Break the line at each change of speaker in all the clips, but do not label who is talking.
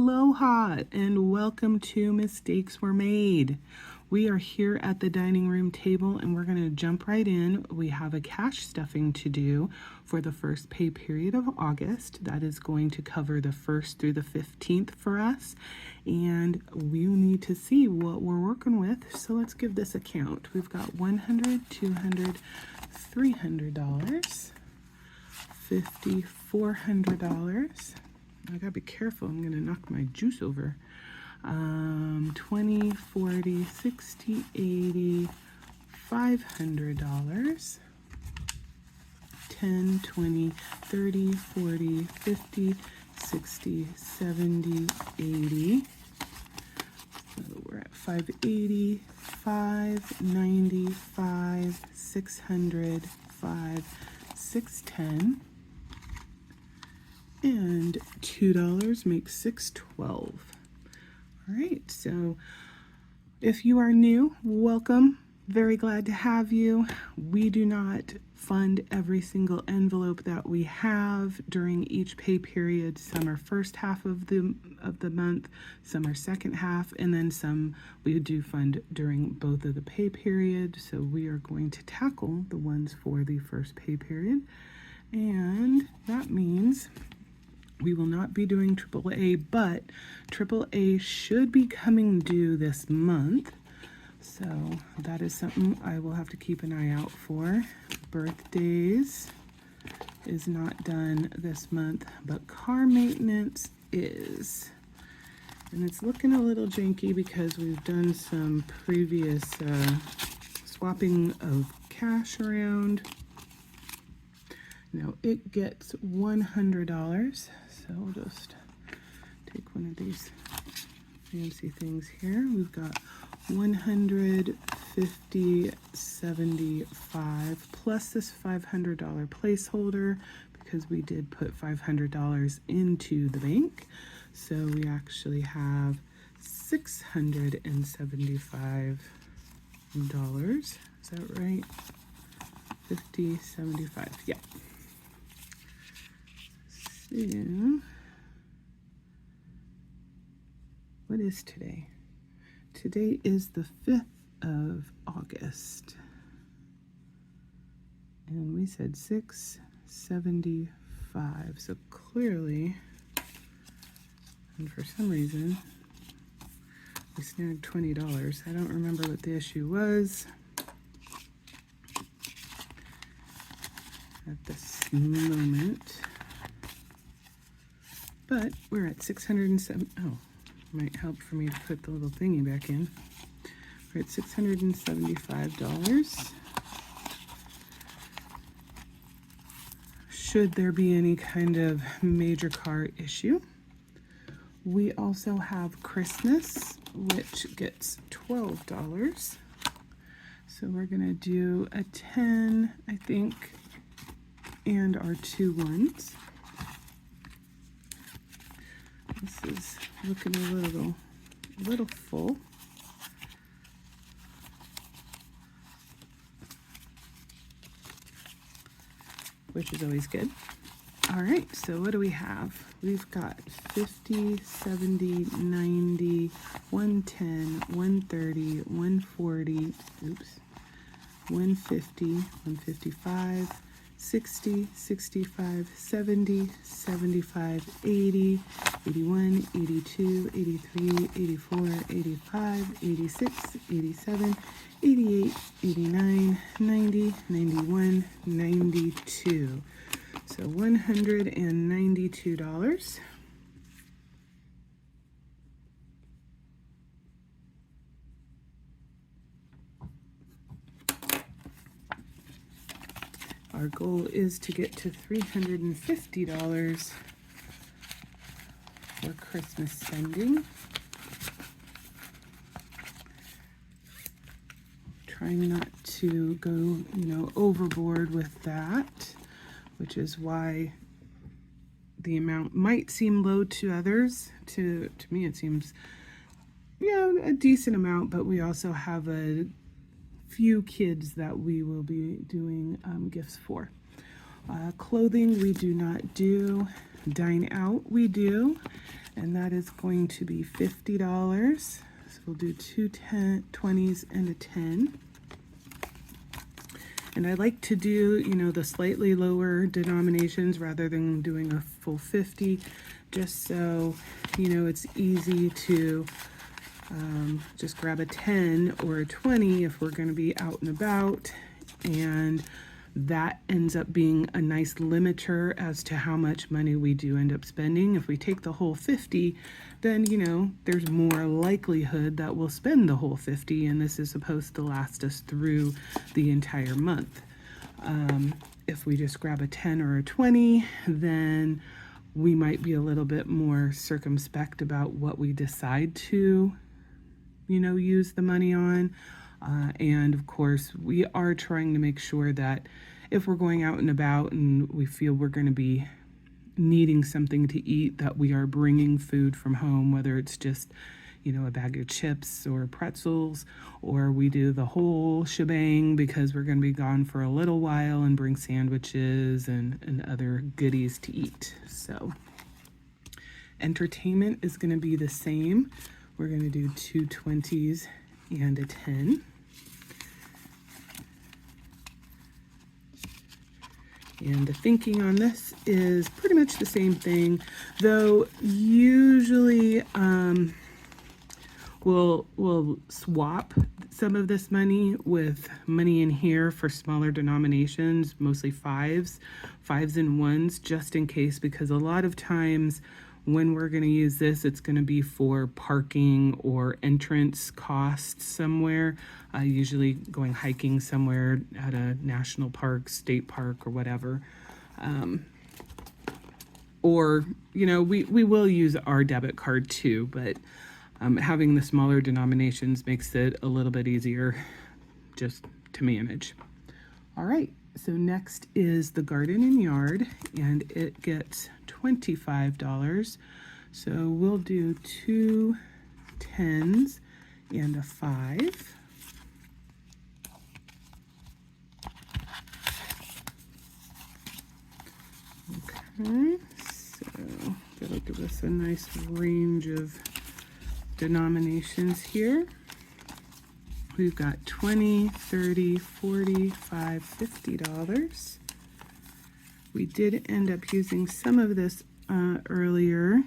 Aloha and welcome to Mistakes Were Made. We are here at the dining room table and we're going to jump right in. We have a cash stuffing to do for the first pay period of August. That is going to cover the 1st through the 15th for us. And we need to see what we're working with. So let's give this a count. We've got $100, $200, $300, $50, $400. I gotta be careful, I'm gonna knock my juice over. 20, 40, 60, 80, $500, 10, 20, 30, 40, 50, 60, 70, 80. So we're at 580, 590, 600, 610. And $2 makes $6.12. All right, so if you are new, welcome. Very glad to have you. We do not fund every single envelope that we have during each pay period. Some are first half of the month, some are second half, and then some we do fund during both of the pay periods. So we are going to tackle the ones for the first pay period, and that means we will not be doing AAA, but AAA should be coming due this month. So that is something I will have to keep an eye out for. Birthdays is not done this month, but car maintenance is. And it's looking a little janky because we've done some previous swapping of cash around. Now it gets $100, so we'll just take one of these fancy things here. We've got 150, 75 plus this $500 placeholder because we did put $500 into the bank. So we actually have $675. Is that right? 50, 75, yeah. So, what is today? Today is the 5th of August. And we said 675. So clearly, and for some reason, we snagged $20. I don't remember what the issue was at this moment. But we're at 607. Oh, might help for me to put the little thingy back in. We're at $675. Should there be any kind of major car issue. We also have Christmas, which gets $12. So we're gonna do a 10, I think, and our 2 ones. This is looking a little full. Which is always good. All right, so what do we have? We've got 50, 70, 90, 110, 130, 140, 150, 155, 60, 65, 70, 75, 80, 81, 82, 83, 84, 85, 86, 87, 88, 89, 90, 91, 92. So $192. Our goal is to get to $350 for Christmas spending. Trying not to go, overboard with that, which is why the amount might seem low to others. To me, it seems, a decent amount, but we also have a few kids that we will be doing gifts for. Clothing we do not do. Dine out we do. and that is going to be $50. So we'll do 20s and a 10. And I like to do, you know, the slightly lower denominations rather than doing a full 50, just so, you know, it's easy to just grab a 10 or a 20 if we're going to be out and about, and that ends up being a nice limiter as to how much money we do end up spending. If we take the whole 50, then, you know, there's more likelihood that we'll spend the whole 50, and this is supposed to last us through the entire month. If we just grab a 10 or a 20, then we might be a little bit more circumspect about what we decide to, you know, use the money on. And of course, we are trying to make sure that if we're going out and about and we feel we're going to be needing something to eat, that we are bringing food from home, whether it's just, you know, a bag of chips or pretzels, or we do the whole shebang because we're going to be gone for a little while and bring sandwiches and other goodies to eat. So entertainment is going to be the same. We're going to do 2 20s and a 10. And the thinking on this is pretty much the same thing, though usually we'll swap some of this money with money in here for smaller denominations, mostly fives and ones, just in case, because a lot of times when we're going to use this, it's going to be for parking or entrance costs somewhere, usually going hiking somewhere at a national park, state park, or whatever. Or, you know, we will use our debit card too, but having the smaller denominations makes it a little bit easier just to manage. All right, so next is the garden and yard, and it gets $25. So we'll do 2 10s and a 5. Okay, so that'll give us a nice range of denominations here. We've got $20, $30, $40, $5, $50. We did end up using some of this earlier.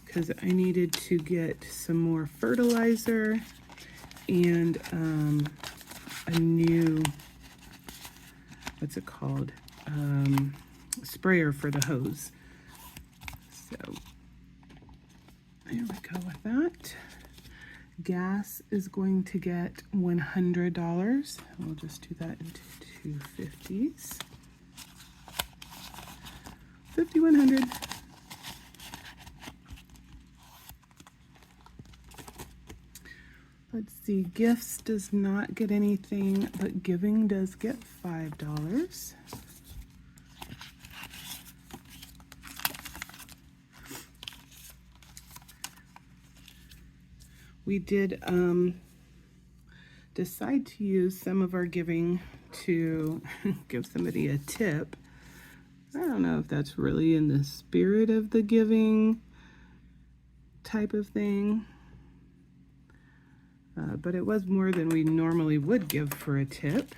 Because I needed to get some more fertilizer and a new, what's it called? Sprayer for the hose. So there we go with that. Gas is going to get $100. We'll just do that into 2 50s. 50, 100. Let's see, gifts does not get anything, but giving does get $5. We did decide to use some of our giving to give somebody a tip. I don't know if that's really in the spirit of the giving type of thing, but it was more than we normally would give for a tip.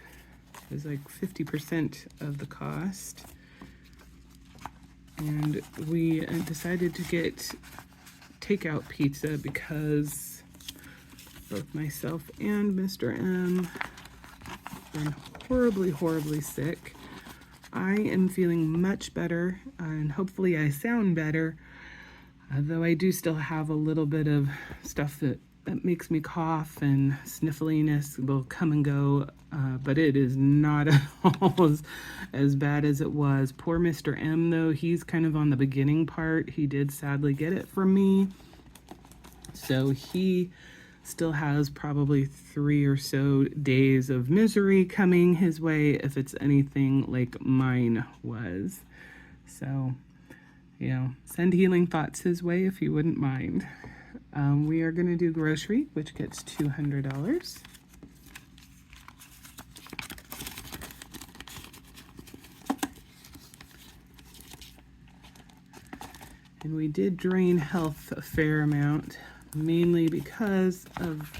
It was like 50% of the cost. And we decided to get takeout pizza because both myself and Mr. M have been horribly sick. I am feeling much better, and hopefully I sound better, though I do still have a little bit of stuff that makes me cough, and sniffliness will come and go, but it is not at all as bad as it was. Poor Mr. M, though, he's kind of on the beginning part. He did sadly get it from me, so he still has probably 3 or so days of misery coming his way if it's anything like mine was. So, you know, send healing thoughts his way if you wouldn't mind. We are going to do grocery, which gets $200. And we did drain Health a fair amount, mainly because of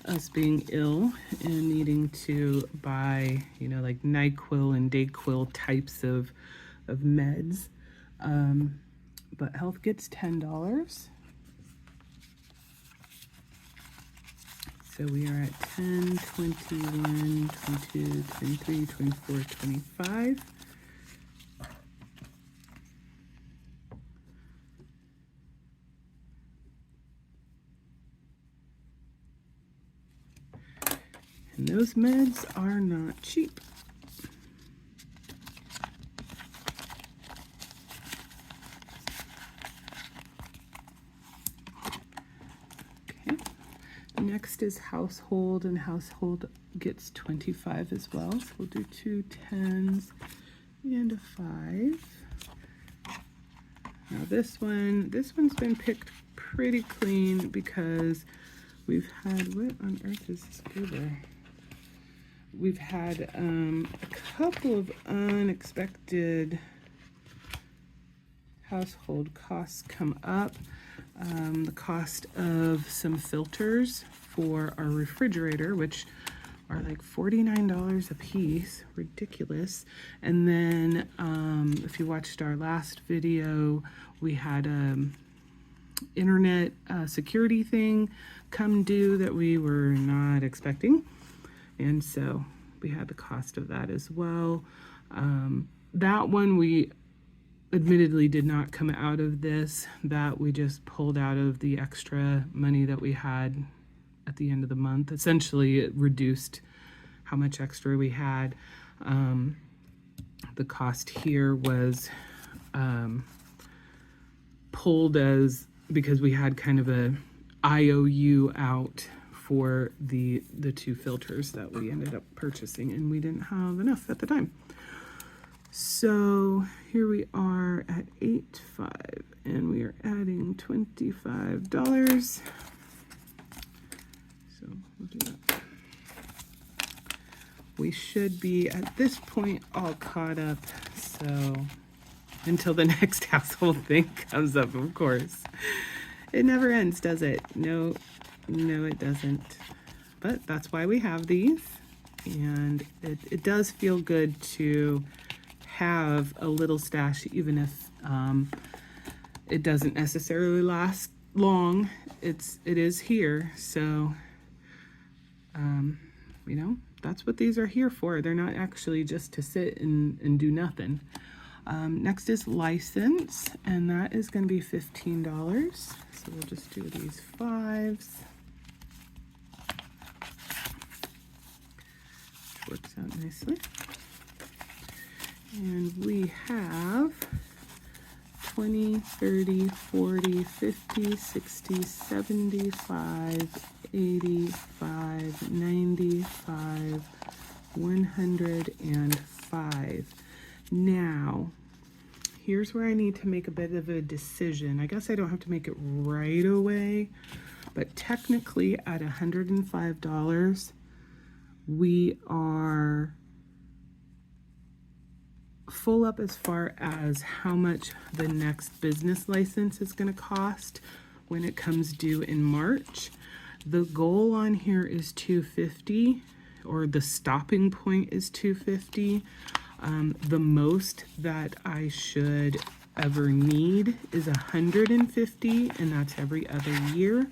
us being ill and needing to buy, you know, like NyQuil and DayQuil types of meds. But Health gets $10. So we are at 10, 21, 22, 23, 24, 25. And those meds are not cheap. Okay. Next is household, and household gets 25 as well. So we'll do 2 10s and a 5. Now this one's been picked pretty clean because we've had, what on earth is this over? We've had a couple of unexpected household costs come up. The cost of some filters for our refrigerator, which are like $49 a piece, ridiculous. And then if you watched our last video, we had internet security thing come due that we were not expecting. And so we had the cost of that as well. That one we admittedly did not come out of this. That we just pulled out of the extra money that we had at the end of the month. Essentially, it reduced how much extra we had. The cost here was pulled as because we had kind of a IOU out for the 2 filters that we ended up purchasing, and we didn't have enough at the time. So here we are at 8.5, and we are adding $25. So we'll do that. We should be at this point all caught up. So until the next household thing comes up, of course. It never ends, does it? No, it doesn't. But that's why we have these. And it does feel good to have a little stash, even if it doesn't necessarily last long. It is here. So, you know, that's what these are here for. They're not actually just to sit and do nothing. Next is license, and that is going to be $15. So we'll just do these 5s. Which works out nicely. And we have 20, 30, 40, 50, 60, 75, 85, 95, 105. Now, here's where I need to make a bit of a decision. I guess I don't have to make it right away, but technically at $105, we are full up as far as how much the next business license is going to cost when it comes due in March. The goal on here is $250, or the stopping point is $250. The most that I should ever need is $150, and that's every other year,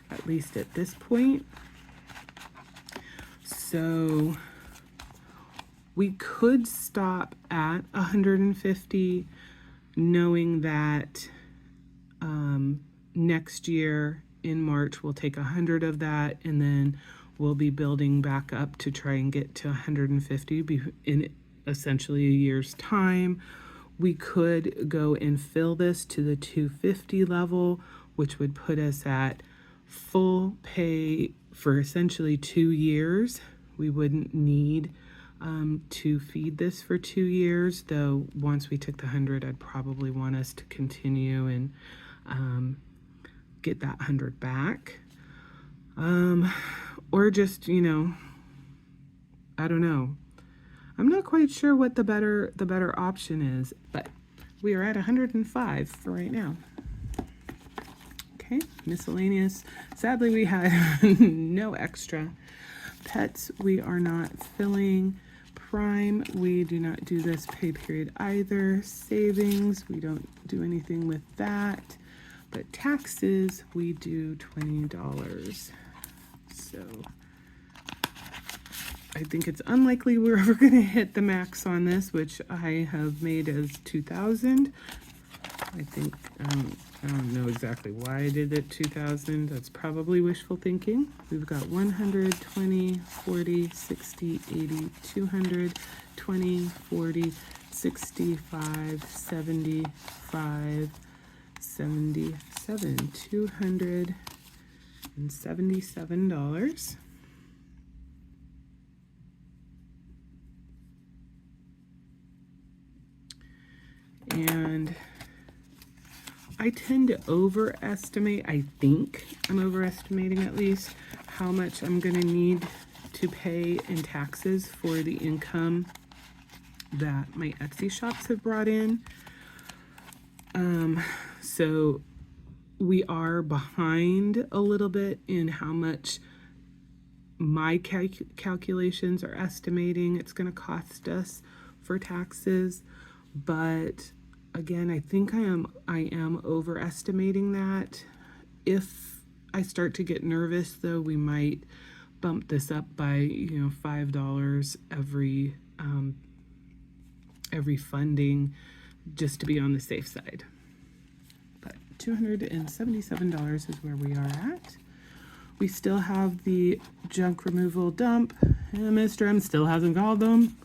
at least at this point. So we could stop at $150, knowing that next year in March we'll take 100 of that, and then we'll be building back up to try and get to 150 in essentially a year's time. We could go and fill this to the 250 level, which would put us at full pay for essentially 2 years. We wouldn't need to feed this for 2 years, though once we took the 100, I'd probably want us to continue and get that 100 back. Or just, you know, I don't know. I'm not quite sure what the better option is, but we are at 105 for right now. Okay, miscellaneous. Sadly, we had no extra. Pets, we are not filling. Prime, we do not do this pay period either. Savings, we don't do anything with that. But taxes, we do $20. So I think it's unlikely we're ever going to hit the max on this, which I have made as 2,000. I think, I don't know exactly why I did it 2,000. That's probably wishful thinking. We've got 100, 20, 40, 60, 80, 200, 20, 40, 65, 75, 77, $277. And I tend to overestimate, I think I'm overestimating at least, how much I'm going to need to pay in taxes for the income that my Etsy shops have brought in. So we are behind a little bit in how much my calculations are estimating it's going to cost us for taxes, but again, I think I am overestimating that. If I start to get nervous, though, we might bump this up by $5 every funding, just to be on the safe side. But $277 is where we are at. We still have the junk removal dump, and Mr. M still hasn't called them.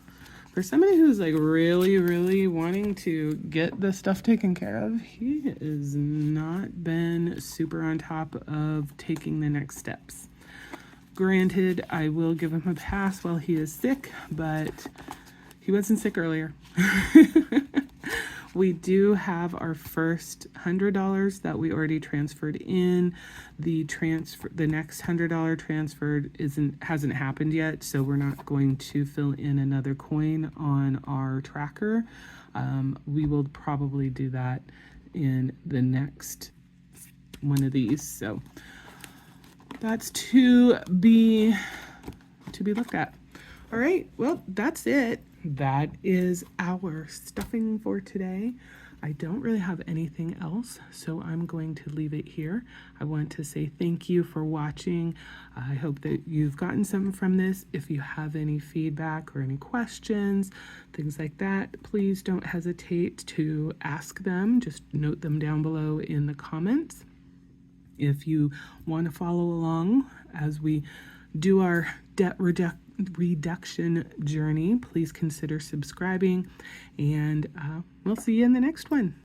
For somebody who's like really wanting to get the stuff taken care of, he has not been super on top of taking the next steps. Granted, I will give him a pass while he is sick, but he wasn't sick earlier. We do have our first $100 that we already transferred in. The next $100 transferred hasn't happened yet, so we're not going to fill in another coin on our tracker. We will probably do that in the next one of these. So that's to be looked at. All right, well, that's it. That is our stuffing for today. I don't really have anything else, so I'm going to leave it here. I want to say thank you for watching. I hope that you've gotten something from this. If you have any feedback or any questions, things like that, please don't hesitate to ask them. Just note them down below in the comments. If you want to follow along as we do our debt reduction journey, please consider subscribing, and we'll see you in the next one.